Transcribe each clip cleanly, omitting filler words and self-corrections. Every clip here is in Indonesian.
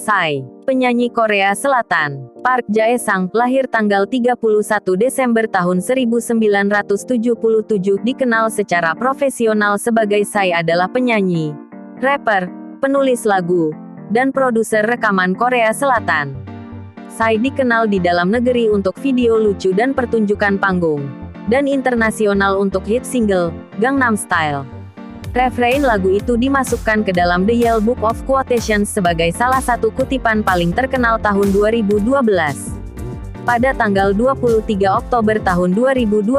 Psy, penyanyi Korea Selatan, Park Jae-sang, lahir tanggal 31 Desember tahun 1977, dikenal secara profesional sebagai Psy, adalah penyanyi, rapper, penulis lagu, dan produser rekaman Korea Selatan. Psy dikenal di dalam negeri untuk video lucu dan pertunjukan panggung, dan internasional untuk hit single, Gangnam Style. Refrain lagu itu dimasukkan ke dalam The Yale Book of Quotations sebagai salah satu kutipan paling terkenal tahun 2012. Pada tanggal 23 Oktober tahun 2012,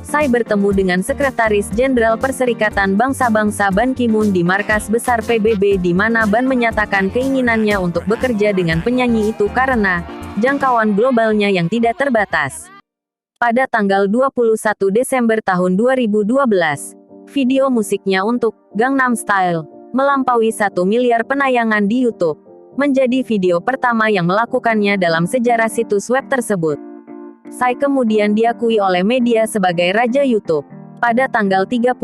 Psy bertemu dengan Sekretaris Jenderal Perserikatan Bangsa-Bangsa Ban Ki-moon di markas besar PBB, di mana Ban menyatakan keinginannya untuk bekerja dengan penyanyi itu karena jangkauan globalnya yang tidak terbatas. Pada tanggal 21 Desember tahun 2012, video musiknya untuk Gangnam Style melampaui 1 miliar penayangan di YouTube, menjadi video pertama yang melakukannya dalam sejarah situs web tersebut. Psy kemudian diakui oleh media sebagai Raja YouTube. Pada tanggal 31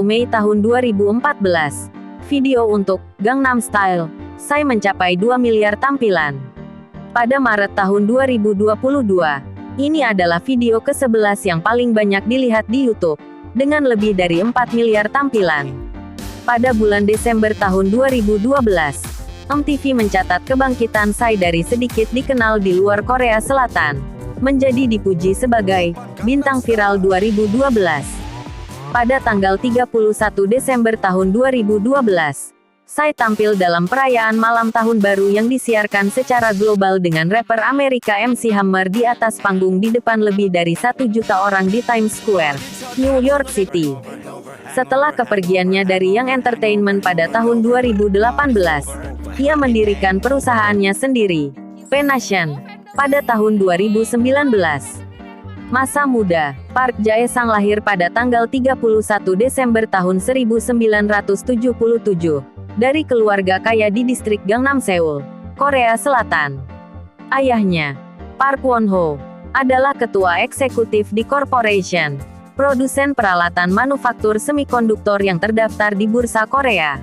Mei tahun 2014, video untuk Gangnam Style Psy mencapai 2 miliar tampilan. Pada Maret tahun 2022, ini adalah video ke-11 yang paling banyak dilihat di YouTube, dengan lebih dari 4 miliar tampilan. Pada bulan Desember tahun 2012, MTV mencatat kebangkitan Psy dari sedikit dikenal di luar Korea Selatan, menjadi dipuji sebagai bintang viral 2012. Pada tanggal 31 Desember tahun 2012, Psy tampil dalam perayaan malam tahun baru yang disiarkan secara global dengan rapper Amerika MC Hammer di atas panggung di depan lebih dari 1 juta orang di Times Square, New York City. Setelah kepergiannya dari Young Entertainment pada tahun 2018, ia mendirikan perusahaannya sendiri, P-Nation, pada tahun 2019. Masa muda, Park Jae-sang lahir pada tanggal 31 Desember tahun 1977, dari keluarga kaya di distrik Gangnam, Seoul, Korea Selatan. Ayahnya, Park Won-ho, adalah ketua eksekutif di corporation, produsen peralatan manufaktur semikonduktor yang terdaftar di Bursa Korea.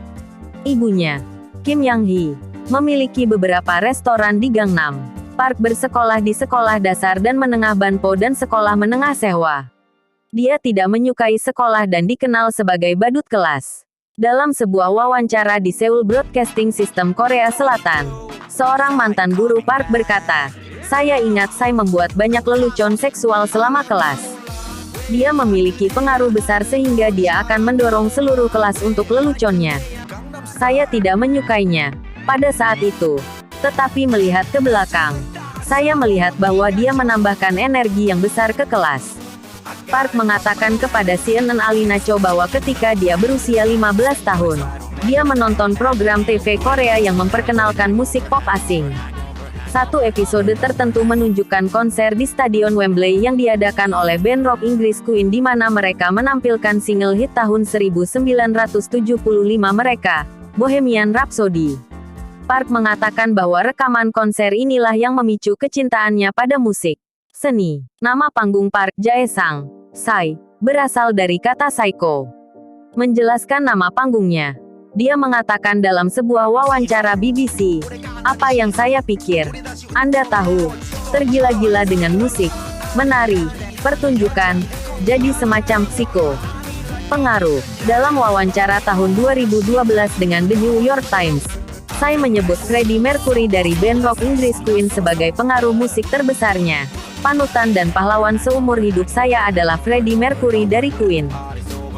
Ibunya, Kim Yang-hee, memiliki beberapa restoran di Gangnam. Park bersekolah di sekolah dasar dan menengah Banpo dan sekolah menengah Sehwa. Dia tidak menyukai sekolah dan dikenal sebagai badut kelas. Dalam sebuah wawancara di Seoul Broadcasting System Korea Selatan, seorang mantan guru Park berkata, "Saya ingat Psy membuat banyak lelucon seksual selama kelas. Dia memiliki pengaruh besar sehingga dia akan mendorong seluruh kelas untuk leluconnya. Saya tidak menyukainya pada saat itu, tetapi melihat ke belakang, saya melihat bahwa dia menambahkan energi yang besar ke kelas." Park mengatakan kepada CNN Alina Cho bahwa ketika dia berusia 15 tahun, dia menonton program TV Korea yang memperkenalkan musik pop asing. Satu episode tertentu menunjukkan konser di Stadion Wembley yang diadakan oleh band rock Inggris Queen, di mana mereka menampilkan single hit tahun 1975 mereka, Bohemian Rhapsody. Park mengatakan bahwa rekaman konser inilah yang memicu kecintaannya pada musik. Seni. Nama panggung Park Jae-sang, Psy, berasal dari kata psycho. Menjelaskan nama panggungnya, dia mengatakan dalam sebuah wawancara BBC, "Apa yang saya pikir? Anda tahu, tergila-gila dengan musik, menari, pertunjukan, jadi semacam psiko." Pengaruh. Dalam wawancara tahun 2012 dengan The New York Times, Psy menyebut Freddie Mercury dari band rock Inggris Queen sebagai pengaruh musik terbesarnya. "Panutan dan pahlawan seumur hidup saya adalah Freddie Mercury dari Queen.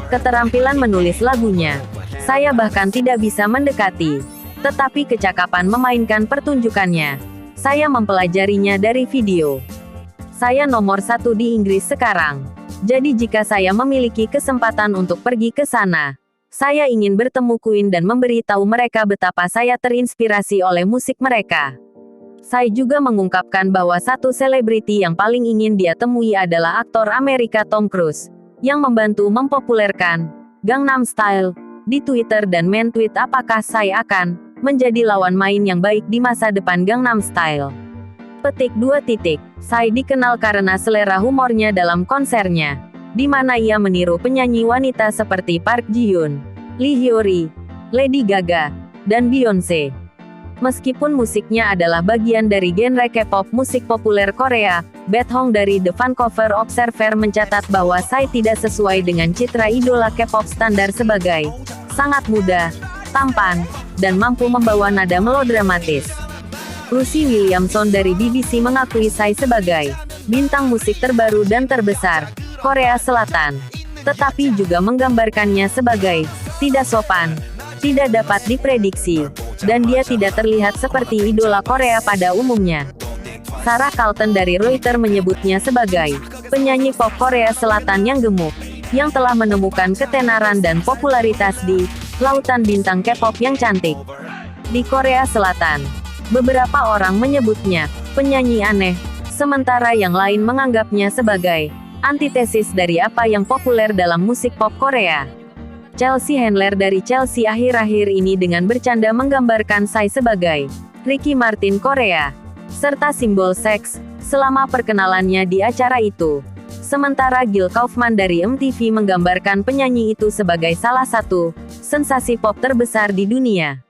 Keterampilan menulis lagunya, saya bahkan tidak bisa mendekati. Tetapi kecakapan memainkan pertunjukannya, saya mempelajarinya dari video. Saya nomor 1 di Inggris sekarang. Jadi jika saya memiliki kesempatan untuk pergi ke sana, saya ingin bertemu Queen dan memberitahu mereka betapa saya terinspirasi oleh musik mereka." Psy juga mengungkapkan bahwa satu selebriti yang paling ingin dia temui adalah aktor Amerika Tom Cruise, yang membantu mempopulerkan Gangnam Style di Twitter dan men-tweet apakah Psy akan menjadi lawan main yang baik di masa depan Gangnam Style. Petik 2. Psy dikenal karena selera humornya dalam konsernya, di mana ia meniru penyanyi wanita seperti Park Ji-yoon, Lee Hyori, Lady Gaga, dan Beyoncé. Meskipun musiknya adalah bagian dari genre K-pop musik populer Korea, Baekhyun dari The Vancouver Observer mencatat bahwa Psy tidak sesuai dengan citra idola K-pop standar sebagai sangat muda, tampan, dan mampu membawa nada melodramatis. Lucy Williamson dari BBC mengakui Psy sebagai bintang musik terbaru dan terbesar Korea Selatan, tetapi juga menggambarkannya sebagai tidak sopan, tidak dapat diprediksi, dan dia tidak terlihat seperti idola Korea pada umumnya. Sarah Carlton dari Reuters menyebutnya sebagai penyanyi pop Korea Selatan yang gemuk, yang telah menemukan ketenaran dan popularitas di lautan bintang K-pop yang cantik. Di Korea Selatan, beberapa orang menyebutnya penyanyi aneh, sementara yang lain menganggapnya sebagai antitesis dari apa yang populer dalam musik pop Korea. Chelsea Handler dari Chelsea akhir-akhir ini dengan bercanda menggambarkan Psy sebagai Ricky Martin Korea, serta simbol seks, selama perkenalannya di acara itu. Sementara Gil Kaufman dari MTV menggambarkan penyanyi itu sebagai salah satu sensasi pop terbesar di dunia.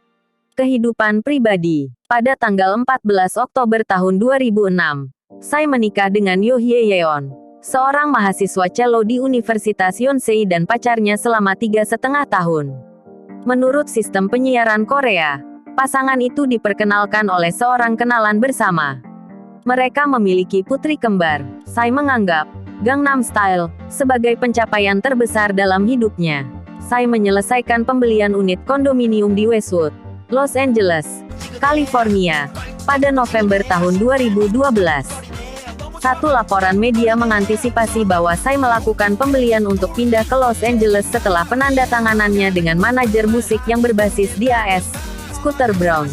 Kehidupan pribadi. Pada tanggal 14 Oktober tahun 2006, Psy menikah dengan Yoo Hye Yeon, seorang mahasiswa cello di Universitas Yonsei dan pacarnya selama 3,5 tahun. Menurut sistem penyiaran Korea, pasangan itu diperkenalkan oleh seorang kenalan bersama. Mereka memiliki putri kembar. Psy menganggap Gangnam Style sebagai pencapaian terbesar dalam hidupnya. Psy menyelesaikan pembelian unit kondominium di Westwood, Los Angeles, California, pada November tahun 2012. Satu laporan media mengantisipasi bahwa Psy melakukan pembelian untuk pindah ke Los Angeles setelah penandatanganannya dengan manajer musik yang berbasis di AS, Scooter Braun.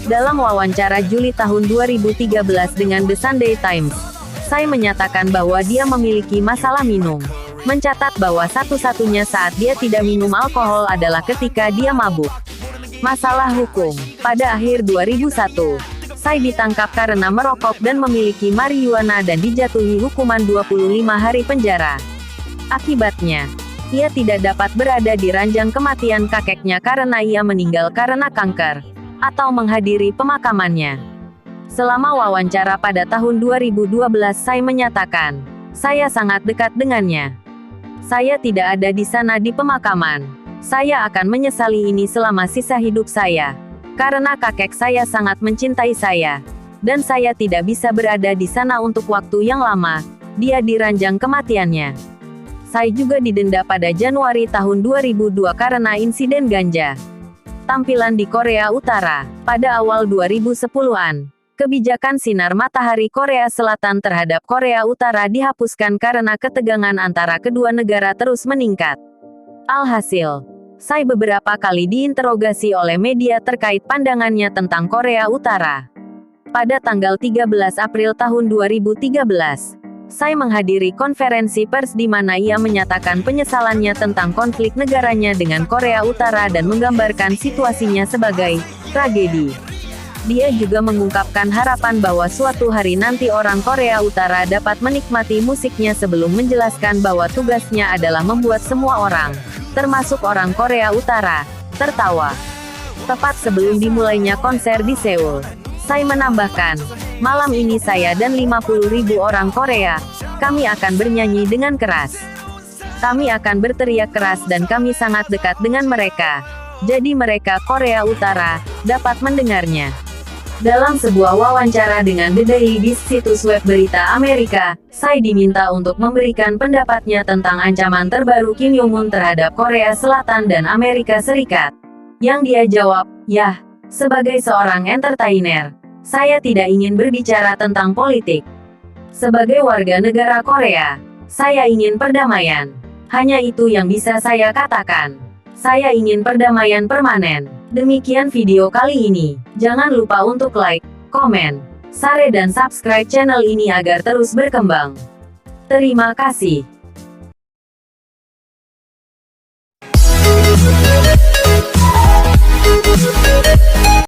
Dalam wawancara Juli tahun 2013 dengan The Sunday Times, Psy menyatakan bahwa dia memiliki masalah minum, mencatat bahwa satu-satunya saat dia tidak minum alkohol adalah ketika dia mabuk. Masalah hukum. Pada akhir 2001, Psy ditangkap karena merokok dan memiliki marijuana dan dijatuhi hukuman 25 hari penjara. Akibatnya, ia tidak dapat berada di ranjang kematian kakeknya karena ia meninggal karena kanker, atau menghadiri pemakamannya. Selama wawancara pada tahun 2012 Psy menyatakan, "Saya sangat dekat dengannya. Saya tidak ada di sana di pemakaman. Saya akan menyesali ini selama sisa hidup saya. Karena kakek saya sangat mencintai saya, dan saya tidak bisa berada di sana untuk waktu yang lama." Dia di ranjang kematiannya. Psy juga didenda pada Januari tahun 2002 karena insiden ganja. Tampilan di Korea Utara. Pada awal 2010-an, kebijakan sinar matahari Korea Selatan terhadap Korea Utara dihapuskan karena ketegangan antara kedua negara terus meningkat. Alhasil, Psy beberapa kali diinterogasi oleh media terkait pandangannya tentang Korea Utara. Pada tanggal 13 April tahun 2013, Psy menghadiri konferensi pers di mana ia menyatakan penyesalannya tentang konflik negaranya dengan Korea Utara dan menggambarkan situasinya sebagai tragedi. Dia juga mengungkapkan harapan bahwa suatu hari nanti orang Korea Utara dapat menikmati musiknya sebelum menjelaskan bahwa tugasnya adalah membuat semua orang, termasuk orang Korea Utara, tertawa. Tepat sebelum dimulainya konser di Seoul, Psy menambahkan, "Malam ini saya dan 50.000 orang Korea, kami akan bernyanyi dengan keras. Kami akan berteriak keras dan kami sangat dekat dengan mereka. Jadi mereka Korea Utara dapat mendengarnya." Dalam sebuah wawancara dengan The Daily Beast situs web berita Amerika, Psy diminta untuk memberikan pendapatnya tentang ancaman terbaru Kim Jong-un terhadap Korea Selatan dan Amerika Serikat. Yang dia jawab, "Yah, sebagai seorang entertainer, saya tidak ingin berbicara tentang politik. Sebagai warga negara Korea, saya ingin perdamaian. Hanya itu yang bisa saya katakan. Saya ingin perdamaian permanen." Demikian video kali ini. Jangan lupa untuk like, komen, share dan subscribe channel ini agar terus berkembang. Terima kasih.